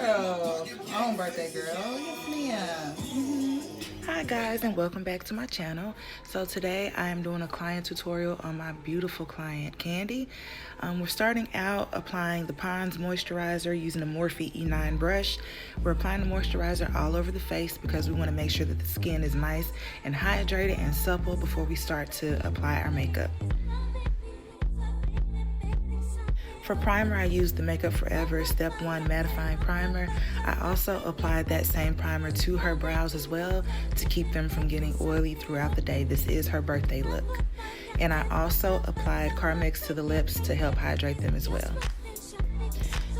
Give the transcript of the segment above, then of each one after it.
girl. Own birthday girl. Yes, ma'am. Hi guys, and welcome back to my channel. So today I am doing a client tutorial on my beautiful client Candy. We're starting out applying the Pond's moisturizer using a Morphe E9 brush. We're applying the moisturizer all over the face because we want to make sure that the skin is nice and hydrated and supple before we start to apply our makeup. For primer, I used the Makeup Forever Step 1 Mattifying Primer. I also applied that same primer to her brows as well to keep them from getting oily throughout the day. This is her birthday look. And I also applied Carmex to the lips to help hydrate them as well.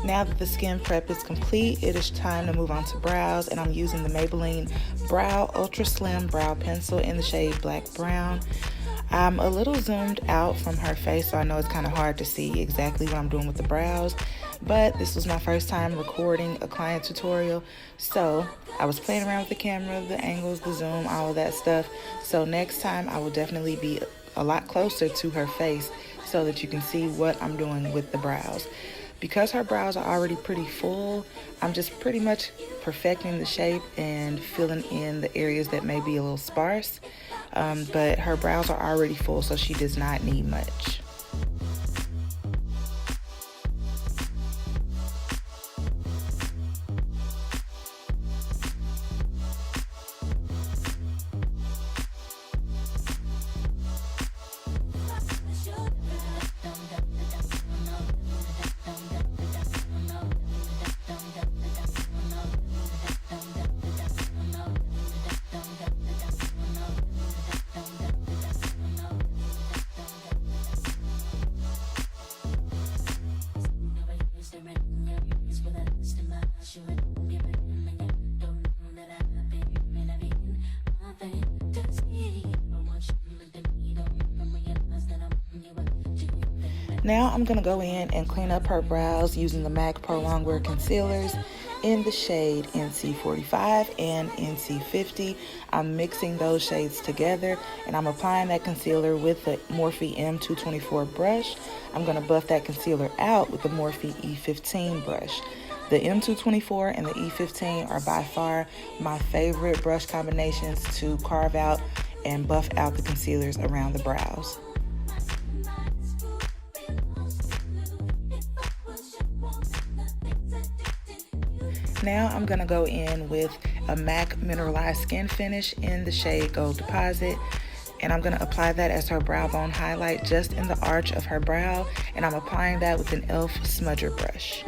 Now that the skin prep is complete, it is time to move on to brows, and I'm using the Maybelline Brow Ultra Slim Brow Pencil in the shade Black Brown. I'm a little zoomed out from her face, so I know it's kind of hard to see exactly what I'm doing with the brows, but this was my first time recording a client tutorial, so I was playing around with the camera, the angles, the zoom, all of that stuff. So next time I will definitely be a lot closer to her face so that you can see what I'm doing with the brows. Because her brows are already pretty full, I'm just pretty much perfecting the shape and filling in the areas that may be a little sparse. But her brows are already full, so she does not need much. Now I'm going to go in and clean up her brows using the MAC Pro Longwear Concealers in the shade NC45 and NC50. I'm mixing those shades together and I'm applying that concealer with the Morphe M224 brush. I'm going to buff that concealer out with the Morphe E15 brush. The M224 and the E15 are by far my favorite brush combinations to carve out and buff out the concealers around the brows. Now I'm going to go in with a MAC Mineralized Skin Finish in the shade Gold Deposit, and I'm going to apply that as her brow bone highlight just in the arch of her brow, and I'm applying that with an e.l.f. smudger brush.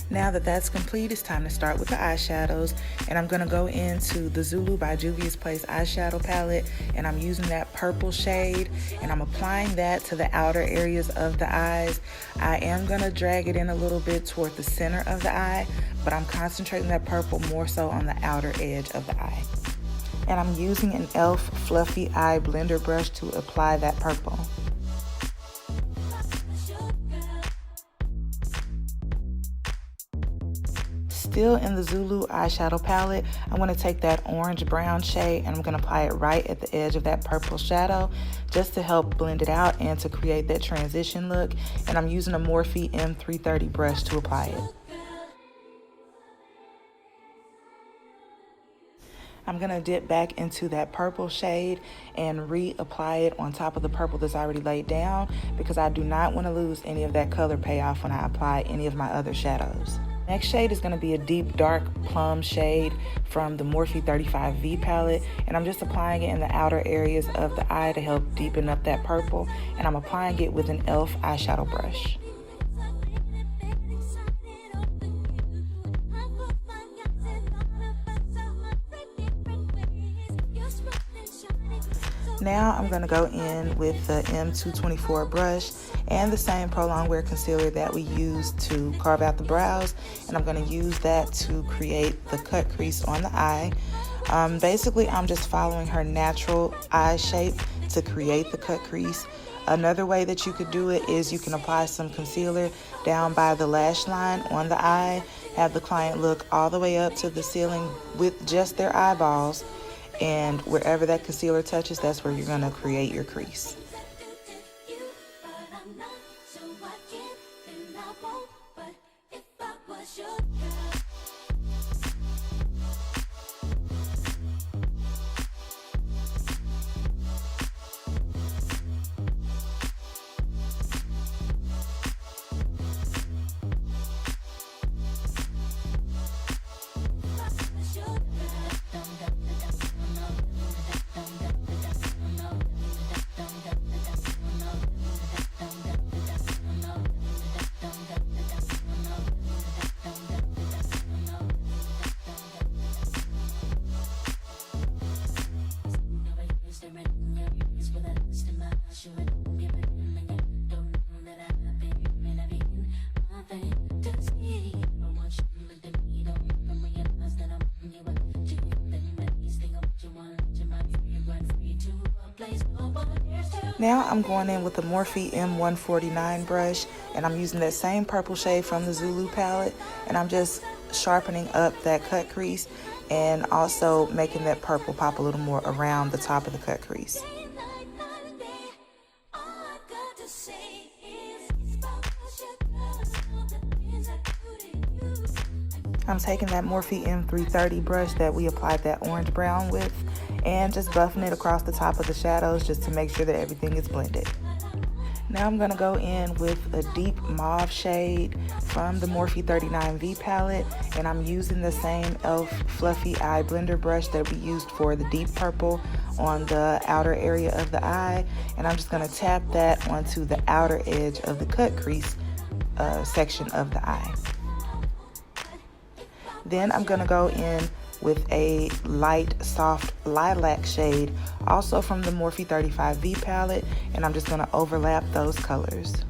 Now that that's complete, it's time to start with the eyeshadows, and I'm going to go into the Zulu by Juvia's Place eyeshadow palette, and I'm using that purple shade, and I'm applying that to the outer areas of the eyes. I am going to drag it in a little bit toward the center of the eye, but I'm concentrating that purple more so on the outer edge of the eye. And I'm using an e.l.f. Fluffy Eye Blender brush to apply that purple. Still in the Zulu eyeshadow palette, I'm going to take that orange brown shade and I'm going to apply it right at the edge of that purple shadow just to help blend it out and to create that transition look. And I'm using a Morphe M330 brush to apply it. I'm going to dip back into that purple shade and reapply it on top of the purple that's already laid down because I do not want to lose any of that color payoff when I apply any of my other shadows. Next shade is going to be a deep dark plum shade from the Morphe 35V palette, and I'm just applying it in the outer areas of the eye to help deepen up that purple, and I'm applying it with an e.l.f. eyeshadow brush. Now I'm going to go in with the M224 brush and the same Pro Longwear concealer that we used to carve out the brows, and I'm going to use that to create the cut crease on the eye. Basically, I'm just following her natural eye shape to create the cut crease. Another way that you could do it is you can apply some concealer down by the lash line on the eye, have the client look all the way up to the ceiling with just their eyeballs, and wherever that concealer touches, that's where you're going to create your crease. Now I'm going in with the Morphe M149 brush, and I'm using that same purple shade from the Zulu palette, and I'm just sharpening up that cut crease and also making that purple pop a little more around the top of the cut crease. I'm taking that Morphe M330 brush that we applied that orange brown with and just buffing it across the top of the shadows just to make sure that everything is blended. Now I'm going to go in with a deep mauve shade from the Morphe 39V palette, and I'm using the same e.l.f. Fluffy Eye Blender brush that we used for the deep purple on the outer area of the eye, and I'm just going to tap that onto the outer edge of the cut crease section of the eye. Then I'm going to go in with a light, soft lilac shade, also from the Morphe 35V palette, and I'm just going to overlap those colors.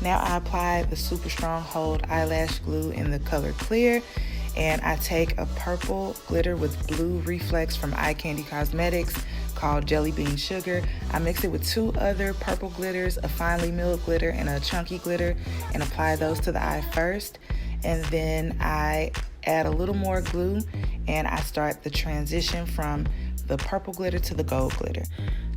Now I apply the Super Strong Hold eyelash glue in the color Clear, and I take a purple glitter with blue reflex from Eye Candy Cosmetics called Jelly Bean Sugar. I mix it with two other purple glitters, a finely milled glitter and a chunky glitter, and apply those to the eye first. And then I add a little more glue and I start the transition from the purple glitter to the gold glitter.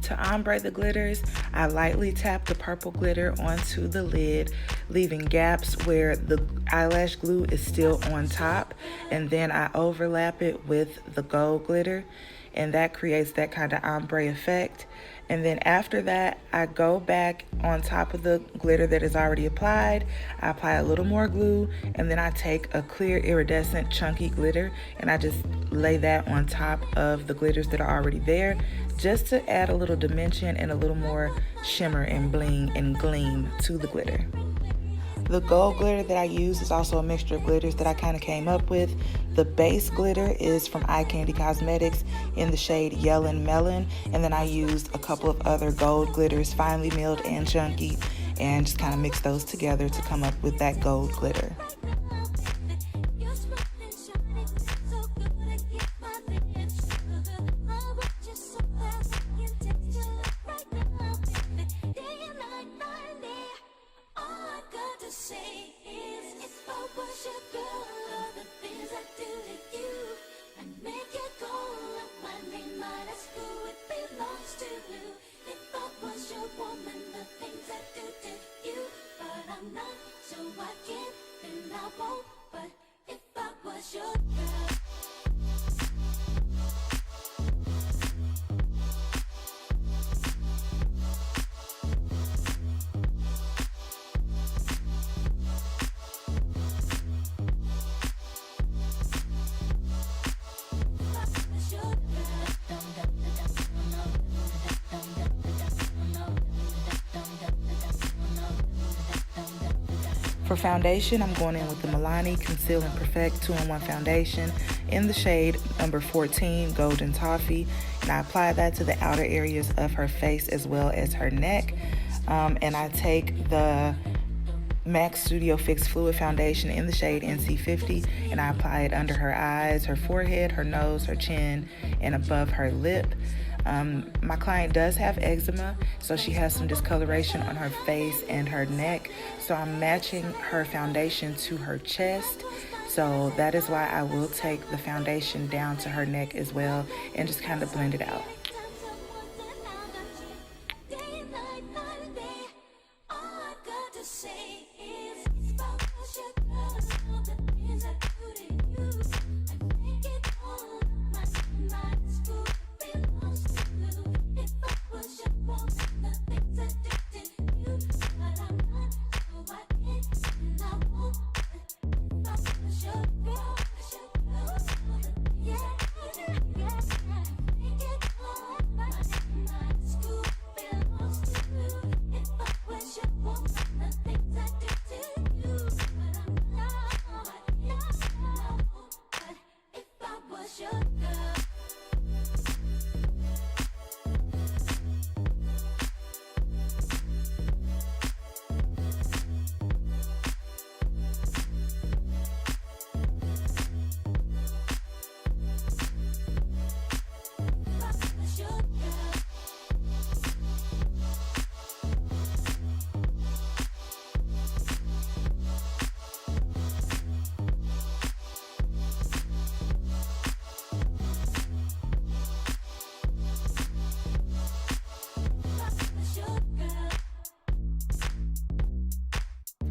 To ombre the glitters, I lightly tap the purple glitter onto the lid, leaving gaps where the eyelash glue is still on top, and then I overlap it with the gold glitter, and that creates that kind of ombre effect. And then after that, I go back on top of the glitter that is already applied. I apply a little more glue, and then I take a clear iridescent chunky glitter and I just lay that on top of the glitters that are already there, just to add a little dimension and a little more shimmer and bling and gleam to the glitter. The gold glitter that I use is also a mixture of glitters that I kind of came up with. The base glitter is from Eye Candy Cosmetics in the shade Yellin' Melon, and then I used a couple of other gold glitters, finely milled and chunky, and just kind of mix those together to come up with that gold glitter. For foundation, I'm going in with the Milani Conceal and Perfect 2-in-1 foundation in the shade number 14, Golden Toffee, and I apply that to the outer areas of her face as well as her neck. And I take the MAC Studio Fix Fluid Foundation in the shade NC50, and I apply it under her eyes, her forehead, her nose, her chin, and above her lip. My client does have eczema, so she has some discoloration on her face and her neck, so I'm matching her foundation to her chest. So that is why I will take the foundation down to her neck as well and just kind of blend it out.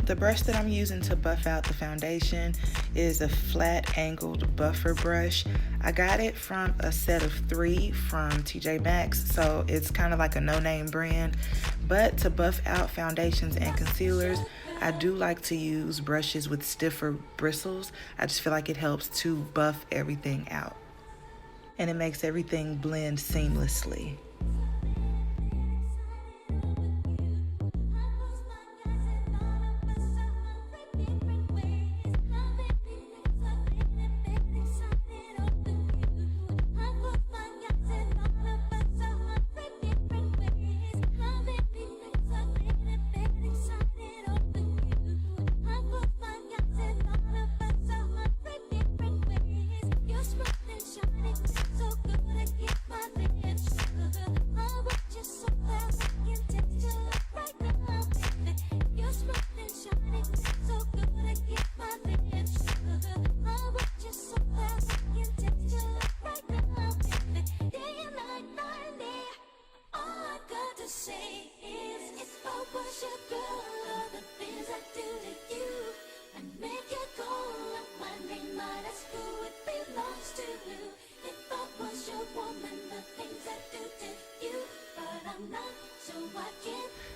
The brush that I'm using to buff out the foundation is a flat angled buffer brush. I got it from a set of 3 from TJ Maxx, so it's kind of like a no-name brand. But to buff out foundations and concealers, I do like to use brushes with stiffer bristles. I just feel like it helps to buff everything out, and it makes everything blend seamlessly.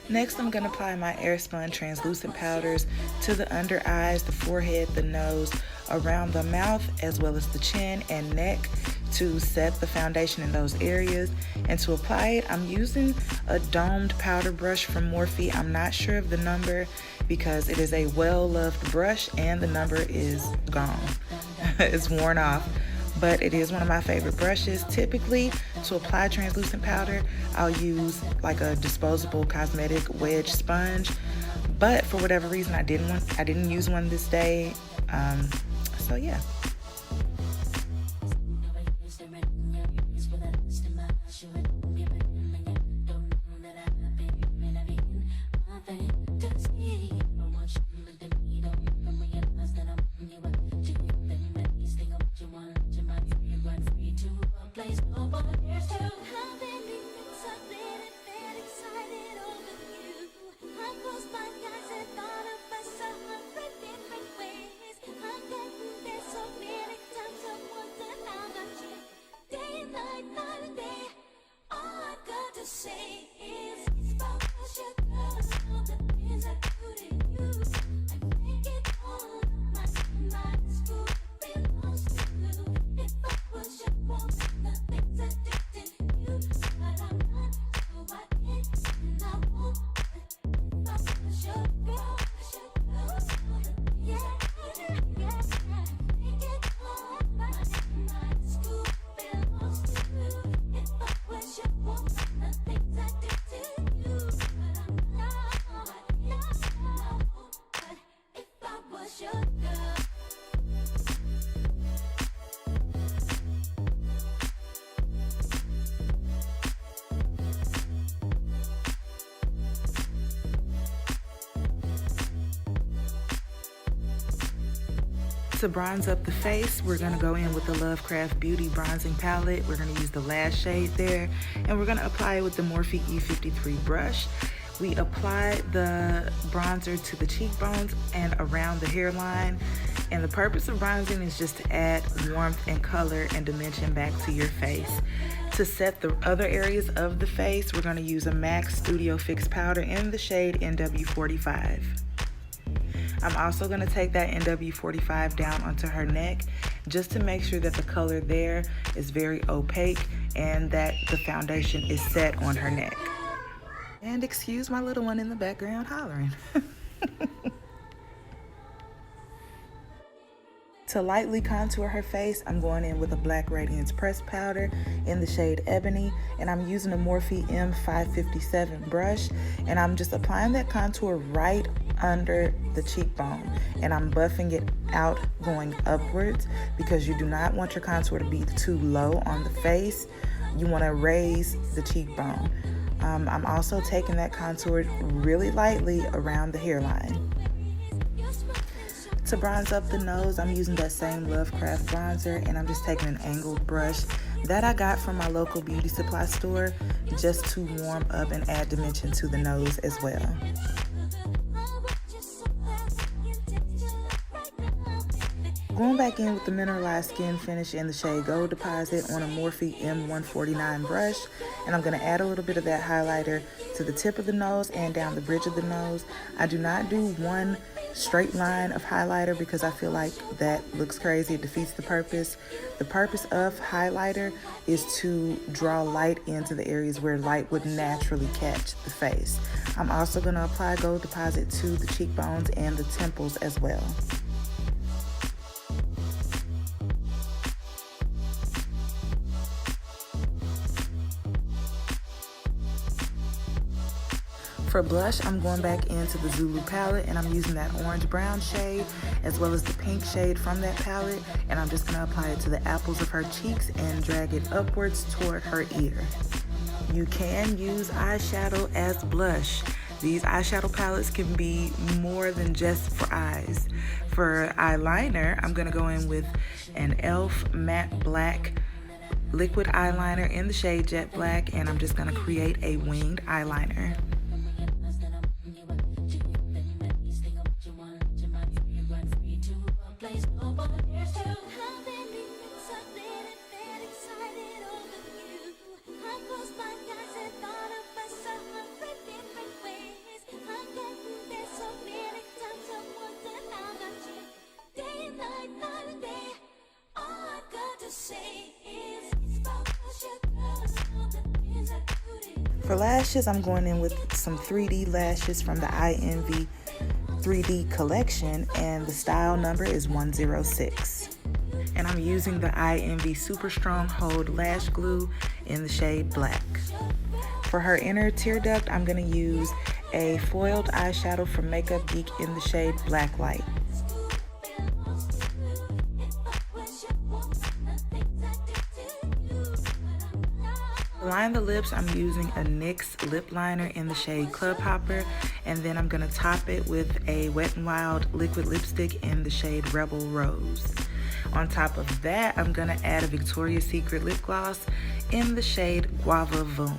Next, I'm going to apply my Airspun translucent powders to the under eyes, the forehead, the nose, around the mouth, as well as the chin and neck to set the foundation in those areas. And to apply it, I'm using a domed powder brush from Morphe. I'm not sure of the number because it is a well-loved brush and the number is gone. It's worn off. But it is one of my favorite brushes. Typically, to apply translucent powder, I'll use like a disposable cosmetic wedge sponge. But for whatever reason, I didn't use one this day. So yeah. To bronze up the face, we're gonna go in with the Lovecraft Beauty bronzing palette. We're gonna use the last shade there, and we're gonna apply it with the Morphe E53 brush. We apply the bronzer to the cheekbones and around the hairline. And the purpose of bronzing is just to add warmth and color and dimension back to your face. To set the other areas of the face, we're gonna use a MAC Studio Fix powder in the shade NW45. I'm also gonna take that NW45 down onto her neck just to make sure that the color there is very opaque and that the foundation is set on her neck. And excuse my little one in the background hollering. To lightly contour her face, I'm going in with a Black Radiance pressed powder in the shade Ebony, and I'm using a Morphe M557 brush, and I'm just applying that contour right under the cheekbone, and I'm buffing it out going upwards because you do not want your contour to be too low on the face. You want to raise the cheekbone. I'm also taking that contour really lightly around the hairline. To bronze up the nose, I'm using that same Lovecraft bronzer, and I'm just taking an angled brush that I got from my local beauty supply store just to warm up and add dimension to the nose as well. Going back in with the mineralized skin finish in the shade Gold Deposit on a Morphe M149 brush, and I'm going to add a little bit of that highlighter to the tip of the nose and down the bridge of the nose. I do not do one straight line of highlighter because I feel like that looks crazy. It defeats the purpose. The purpose of highlighter is to draw light into the areas where light would naturally catch the face. I'm also going to apply Gold Deposit to the cheekbones and the temples as well. For blush, I'm going back into the Zulu palette, and I'm using that orange brown shade as well as the pink shade from that palette, and I'm just gonna apply it to the apples of her cheeks and drag it upwards toward her ear. You can use eyeshadow as blush. These eyeshadow palettes can be more than just for eyes. For eyeliner, I'm gonna go in with an e.l.f. matte black liquid eyeliner in the shade Jet Black, and I'm just gonna create a winged eyeliner. For lashes, I'm going in with some 3D lashes from the iEnvy 3D collection, and the style number is 106. And I'm using the iEnvy Super Strong Hold Lash Glue in the shade Black. For her inner tear duct, I'm going to use a foiled eyeshadow from Makeup Geek in the shade Black Light. To line the lips, I'm using a NYX lip liner in the shade Club Hopper, and then I'm going to top it with a Wet n Wild liquid lipstick in the shade Rebel Rose. On top of that, I'm going to add a Victoria's Secret lip gloss in the shade Guava Voom.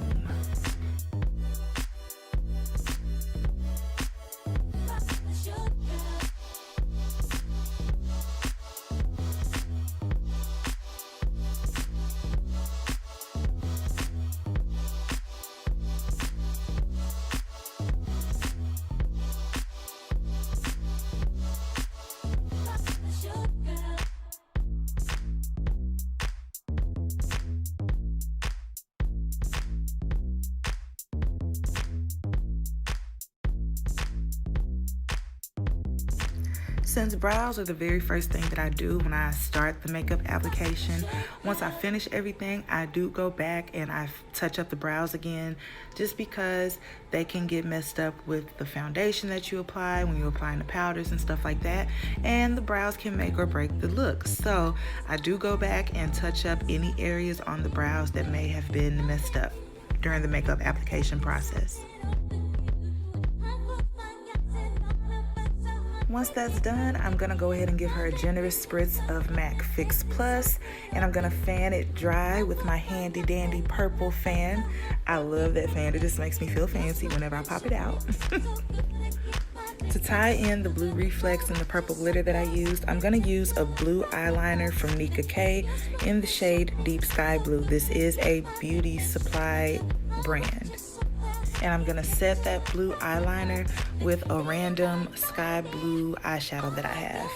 Since brows are the very first thing that I do when I start the makeup application, once I finish everything, I do go back and I touch up the brows again, just because they can get messed up with the foundation that you apply when you're applying the powders and stuff like that, and the brows can make or break the look. So I do go back and touch up any areas on the brows that may have been messed up during the makeup application process. Once that's done, I'm gonna go ahead and give her a generous spritz of MAC Fix Plus, and I'm gonna fan it dry with my handy dandy purple fan. I love that fan. It just makes me feel fancy whenever I pop it out. To tie in the blue reflex and the purple glitter that I used, I'm gonna use a blue eyeliner from Nika K in the shade Deep Sky Blue. This is a beauty supply brand. And I'm gonna set that blue eyeliner with a random sky blue eyeshadow that I have.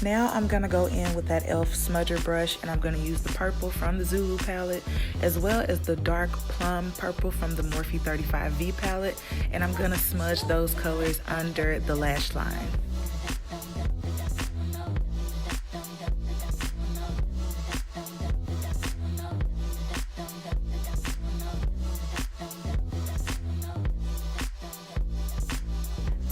Now I'm gonna go in with that e.l.f. smudger brush, and I'm gonna use the purple from the Zulu palette as well as the dark plum purple from the Morphe 35V palette, and I'm gonna smudge those colors under the lash line.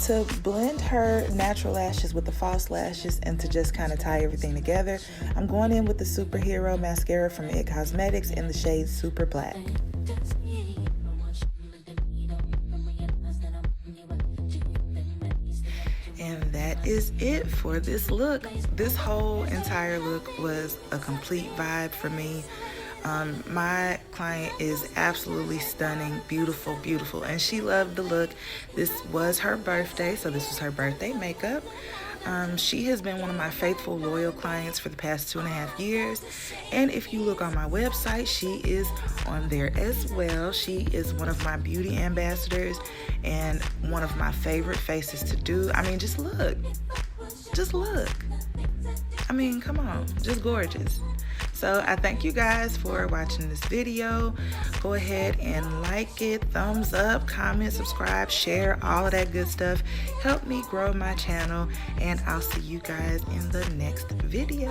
To blend her natural lashes with the false lashes and to just kind of tie everything together, I'm going in with the Superhero mascara from IT Cosmetics in the shade Super Black. And that is it for this look. This whole entire look was a complete vibe for me. My client is absolutely stunning, beautiful, beautiful, and she loved the look. This was her birthday, so this was her birthday makeup. She has been one of my faithful, loyal clients for the past 2.5 years, and if you look on my website, she is on there as well. She is one of my beauty ambassadors and one of my favorite faces to do. I mean, just look. Just look. I mean, come on, just gorgeous. So I thank you guys for watching this video. Go ahead and like it, thumbs up, comment, subscribe, share, all of that good stuff. Help me grow my channel, and I'll see you guys in the next video.